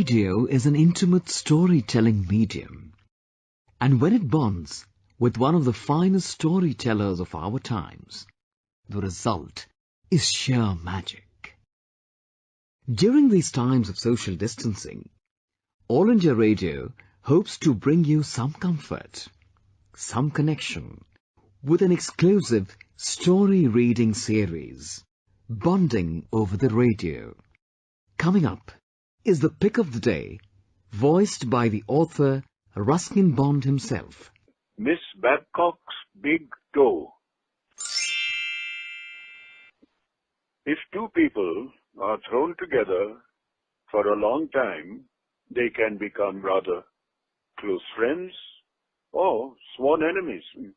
Radio is an intimate storytelling medium, and when it bonds with one of the finest storytellers of our times, the result is sheer magic. During these times of social distancing, All India Radio hopes to bring you some comfort, some connection, with an exclusive story reading series, Bonding over the Radio. Coming up is the pick of the day, voiced by the author Ruskin Bond himself. Miss Babcock's Big Toe. If two people are thrown together for a long time, they can become rather close friends or sworn enemies.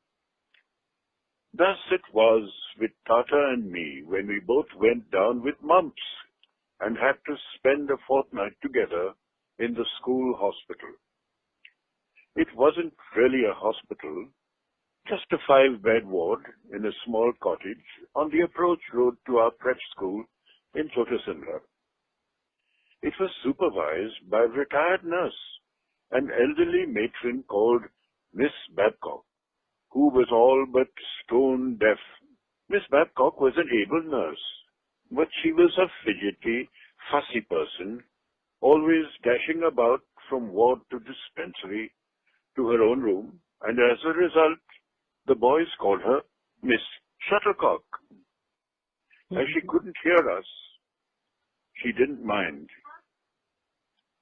Thus it was with Tata and me when we both went down with mumps and had to spend a fortnight together in the school hospital. It wasn't really a hospital, just a 5-bed ward in a small cottage on the approach road to our prep school in Chotasimla. It was supervised by a retired nurse, an elderly matron called Miss Babcock, who was all but stone deaf. Miss Babcock was an able nurse, but she was a fidgety, fussy person, always dashing about from ward to dispensary to her own room, and as a result, the boys called her Miss Shuttlecock. As she couldn't hear us, she didn't mind.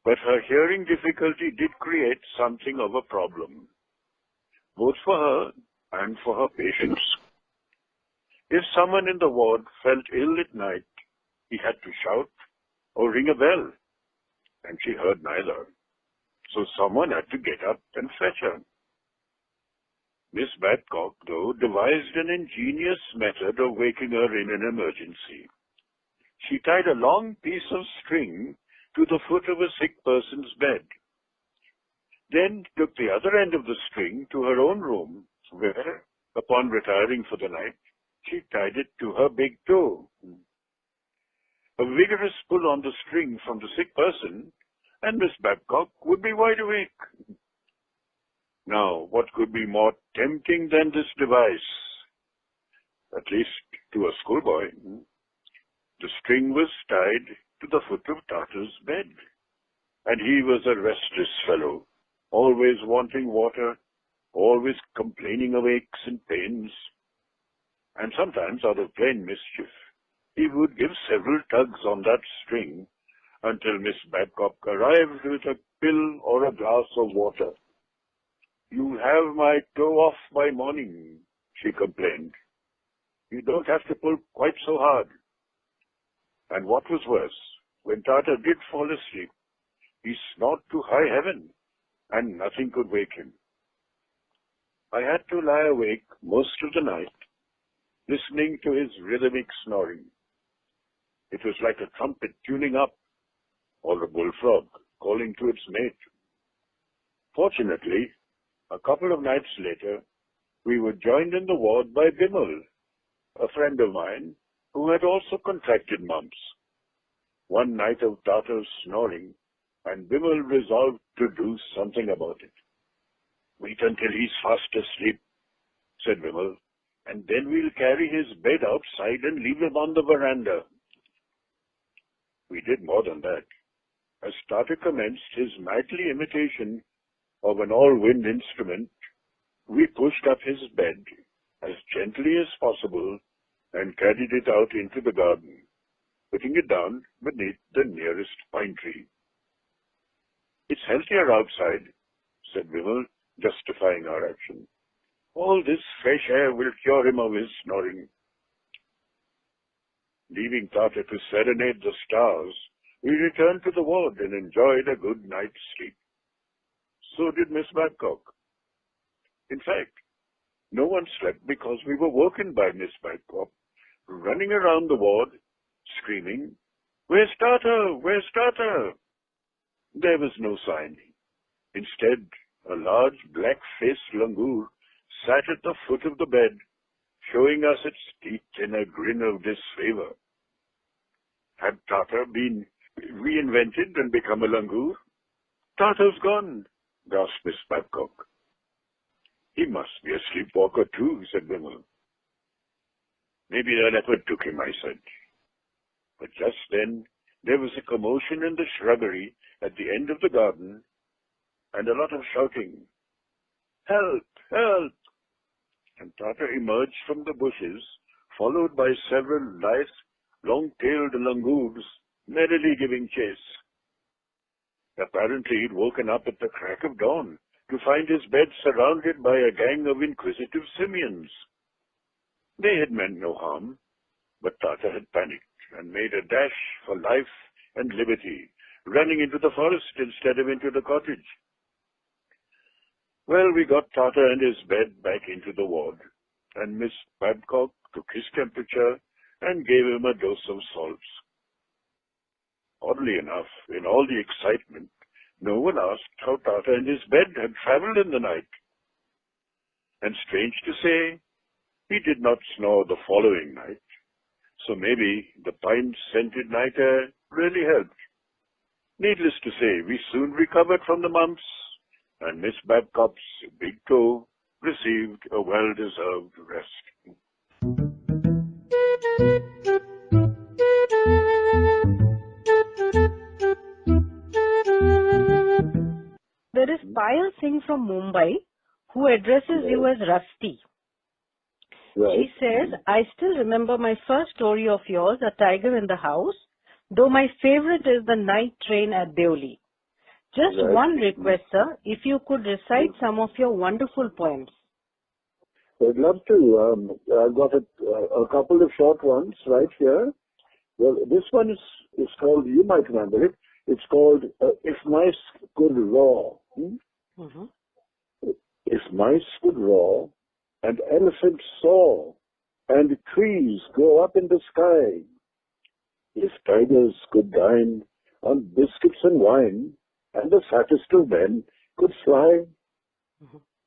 But her hearing difficulty did create something of a problem, both for her and for her patients. If someone in the ward felt ill at night, he had to shout or ring a bell, and she heard neither. So someone had to get up and fetch her. Miss Babcock, though, devised an ingenious method of waking her in an emergency. She tied a long piece of string to the foot of a sick person's bed, then took the other end of the string to her own room, where, upon retiring for the night, she tied it to her big toe. A vigorous pull on the string from the sick person, and Miss Babcock would be wide awake. Now, what could be more tempting than this device? At least to a schoolboy. The string was tied to the foot of Tata's bed, and he was a restless fellow, always wanting water, always complaining of aches and pains, and sometimes, out of plain mischief, he would give several tugs on that string until Miss Babcock arrived with a pill or a glass of water. "You'll have my toe off by morning," she complained. "You don't have to pull quite so hard." And what was worse, when Tata did fall asleep, he snored to high heaven, and nothing could wake him. I had to lie awake most of the night, listening to his rhythmic snoring. It was like a trumpet tuning up, or a bullfrog calling to its mate. Fortunately, a couple of nights later, we were joined in the ward by Bimal, a friend of mine who had also contracted mumps. One night of Tata's snoring, and Bimal resolved to do something about it. "Wait until he's fast asleep," said Bimal, "and then we'll carry his bed outside and leave him on the veranda." We did more than that. As Tata commenced his nightly imitation of an all-wind instrument, we pushed up his bed as gently as possible and carried it out into the garden, putting it down beneath the nearest pine tree. "It's healthier outside," said Vimal, justifying our action. "All this fresh air will cure him of his snoring." Leaving Tata to serenade the stars, we returned to the ward and enjoyed a good night's sleep. So did Miss Babcock. In fact, no one slept because we were woken by Miss Babcock running around the ward, screaming, "Where's Tata? Where's Tata?" There was no sign. Instead, a large black-faced langur sat at the foot of the bed, showing us its teeth in a grin of disfavor. Had Tata been reinvented and become a langur? Tata's gone, gasped Miss Babcock. He must be a sleepwalker too, said Vimal. Maybe the leopard took him, I said. But just then there was a commotion in the shrubbery at the end of the garden and a lot of shouting. Help! Help! And Tata emerged from the bushes, followed by several nice, long-tailed langurs, merrily giving chase. Apparently he'd woken up at the crack of dawn to find his bed surrounded by a gang of inquisitive simians. They had meant no harm, but Tata had panicked and made a dash for life and liberty, running into the forest instead of into the cottage. Well, we got Tata and his bed back into the ward, and Miss Babcock took his temperature and gave him a dose of salts. Oddly enough, in all the excitement, no one asked how Tata and his bed had travelled in the night. And strange to say, he did not snore the following night, so maybe the pine-scented night air really helped. Needless to say, we soon recovered from the mumps, and Miss Babcock's big toe received a well-deserved rest. There is Payal Singh from Mumbai who addresses you as Rusty. Right. She says, I still remember my first story of yours, A Tiger in the House, though my favorite is The Night Train at Deoli. Just Right. one request, sir, if you could recite some of your wonderful poems. I'd love to. I've got a couple of short ones right here. Well, this one is called, you might remember it, it's called If Mice Could Roar. Mm-hmm. If mice could roar, and elephants soar, and trees grow up in the sky, if tigers could dine on biscuits and wine, and the fattest of men could fly,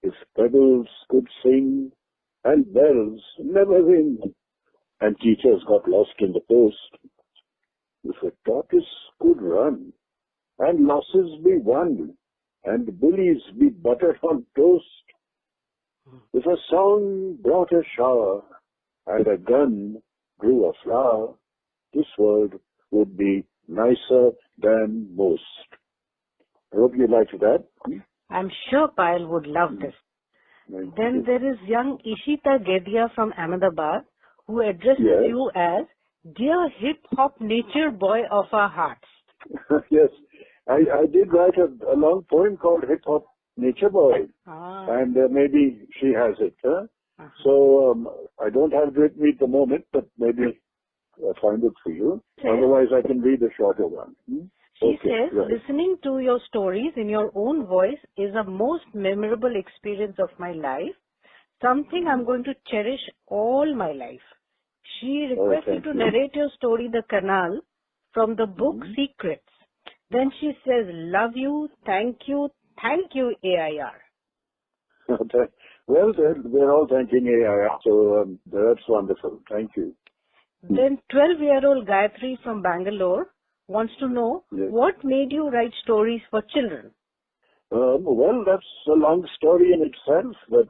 if pebbles could sing, and bells never ring, and teachers got lost in the post, if a tortoise could run, and losses be won, and bullies be buttered on toast, if a song brought a shower, and a gun grew a flower, this world would be nicer than most. I hope you liked that. I'm sure Payal would love this. Then there is young Ishita Gedia from Ahmedabad who addresses Yes. you as Dear Hip-Hop Nature Boy of Our Hearts. Yes, I did write a long poem called Hip Hop Nature Boy, and maybe she has it. Huh? So I don't have it with me at the moment, but maybe I'll find it for you. Otherwise, I can read a shorter one. She says, listening to your stories in your own voice is a most memorable experience of my life, something I'm going to cherish all my life. She requests you to narrate your story, The Canal, from the book Secrets. Then she says, love you, thank you, AIR. Well, we're all thanking AIR, so that's wonderful. Thank you. Then 12-year-old Gayatri from Bangalore wants to know, what made you write stories for children? Well, that's a long story in itself, but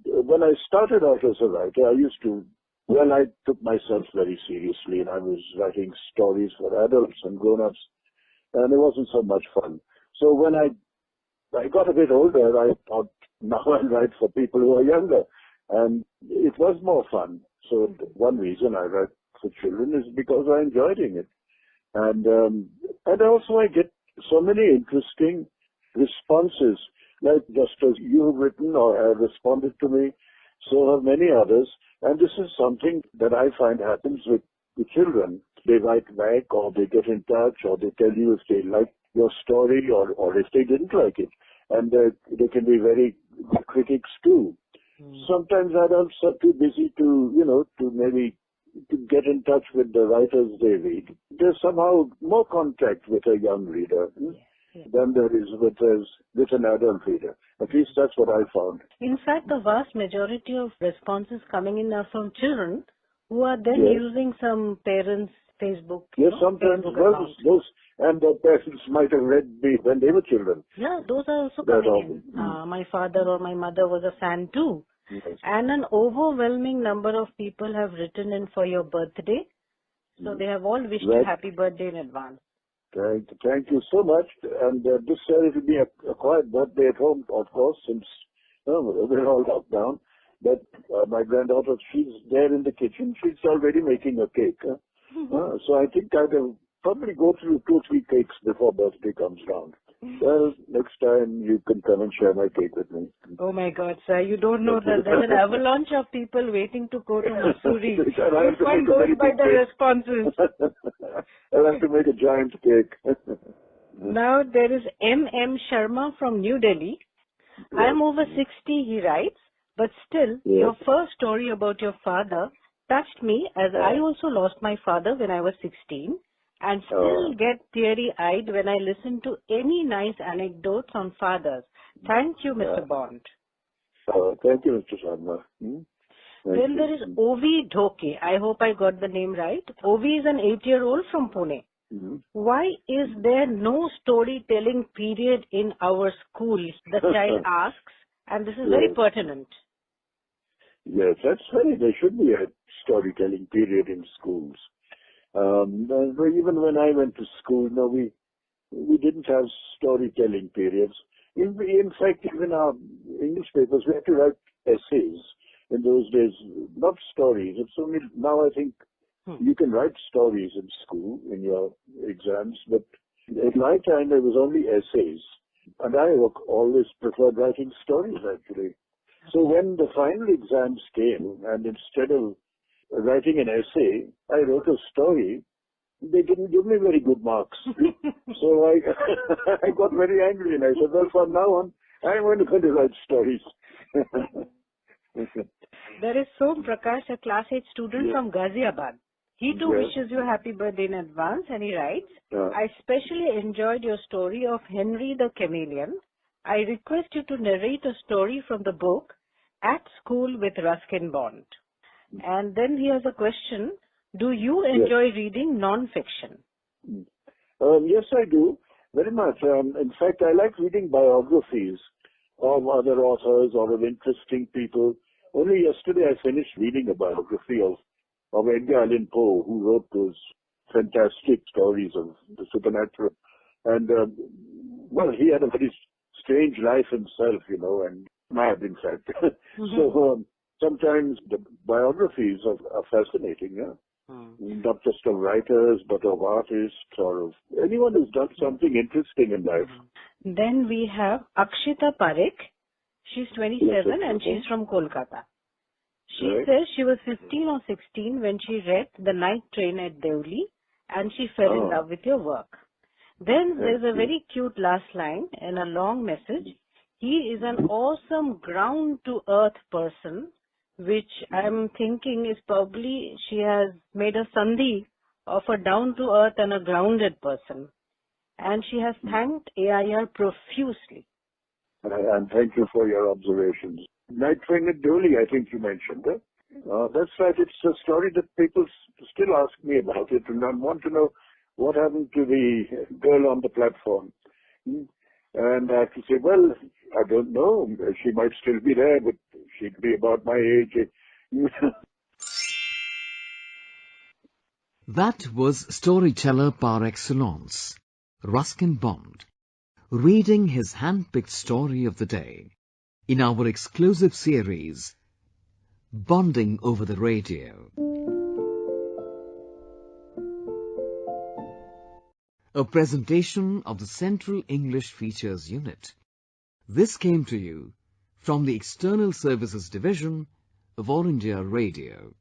when I started out as a writer, I took myself very seriously, and I was writing stories for adults and grown-ups, and it wasn't so much fun. So when I got a bit older, I thought, now I'll write for people who are younger, and it was more fun. So one reason I write for children is because I enjoyed it. And also I get so many interesting responses, like just as you have written or have responded to me, so have many others. And this is something that I find happens with the children. They write back, or they get in touch, or they tell you if they like your story or if they didn't like it. And they can be very good critics too. Sometimes adults are too busy to get in touch with the writers they read. There's somehow more contact with a young reader than there is with an adult reader. At least that's what I found. In fact, the vast majority of responses coming in are from children who are then using some parents' Facebook. Yes, sometimes those and their parents might have read me when they were children. Yeah, those are also coming in. My father or my mother was a fan too. Yes. And an overwhelming number of people have written in for your birthday. So they have all wished you happy birthday in advance. Thank you so much. And this year it will be a quiet birthday at home, of course, since we're all locked down. But my granddaughter, she's there in the kitchen. She's already making a cake. So I think I'll probably go through 2 or 3 cakes before birthday comes round. Well, next time you can come and share my cake with me. Oh my God, sir, you don't know that there's an avalanche of people waiting to go to Mussoorie. You can't go by the responses. I'll have to make a giant cake. Now there is M.M. Sharma from New Delhi. Yes. I'm over 60, he writes, but still, your first story about your father touched me as I also lost my father when I was 16. And still get teary-eyed when I listen to any nice anecdotes on fathers. Thank you, Mr. Bond. Thank you, Mr. Sharma. Then there is Ovi Dhoke. I hope I got the name right. Ovi is an 8-year-old from Pune. Why is there no storytelling period in our school? The child asks, and this is very pertinent. Yes, there should be a storytelling period in schools. Even when I went to school, we didn't have storytelling periods. In fact, even our English papers, we had to write essays in those days, not stories. It's only now I think you can write stories in school in your exams, but in my time there was only essays. And I always preferred writing stories actually. So when the final exams came, and instead of writing an essay, I wrote a story. They didn't give me very good marks. So I got very angry and I said, well, from now on, I'm going to write stories. There is Som Prakash, a class 8 student from Ghaziabad. He too wishes you happy birthday in advance, and he writes, I especially enjoyed your story of Henry the Chameleon. I request you to narrate a story from the book At School with Ruskin Bond. And then he has a question. Do you enjoy reading non-fiction? Yes, I do. Very much. In fact, I like reading biographies of other authors or of interesting people. Only yesterday I finished reading a biography of Edgar Allan Poe, who wrote those fantastic stories of the supernatural. And, he had a very strange life himself, and mad, in fact. So sometimes the biographies are fascinating, not just of writers, but of artists or of anyone who's done something interesting in life. Then we have Akshita Parekh. She's 27 and she's from Kolkata. She says she was 15 or 16 when she read The Night Train at Deoli and she fell in love with your work. Then there's a very cute last line in a long message. He is an awesome ground-to-earth person, which I'm thinking is probably she has made a sandhi of a down-to-earth and a grounded person. And she has thanked AIR profusely. And thank you for your observations. Night Train at Deoli, I think you mentioned. That's right. It's a story that people still ask me about it and I want to know what happened to the girl on the platform. And I have to say, well, I don't know. She might still be there, but she'd be about my age. That was storyteller par excellence, Ruskin Bond, reading his hand-picked story of the day in our exclusive series, Bonding Over the Radio. A presentation of the Central English Features Unit. This came to you from the External Services Division of All India Radio.